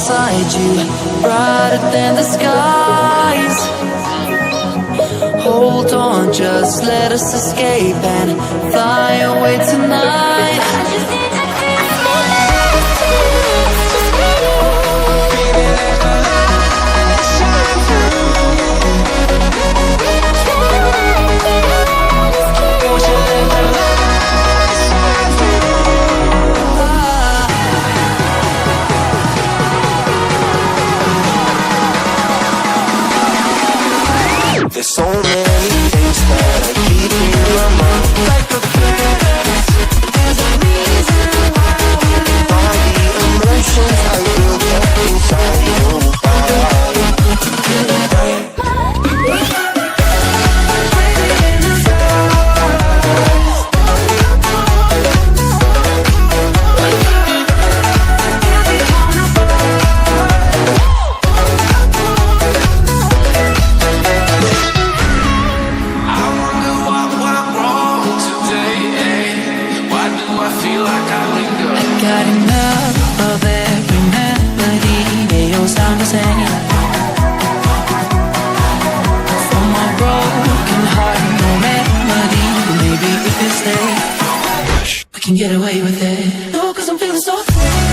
inside you, brighter than the skies. Hold on, just let us escape and fly away tonight. There's so many things that I keep in my mind. Like the past, there's a reason why we all the emotions I built up inside your body. Got enough of every melody, they all sound the same. For my broken heart, no remedy. Maybe if we stay, we can get away with it. No, 'cause I'm feeling so free.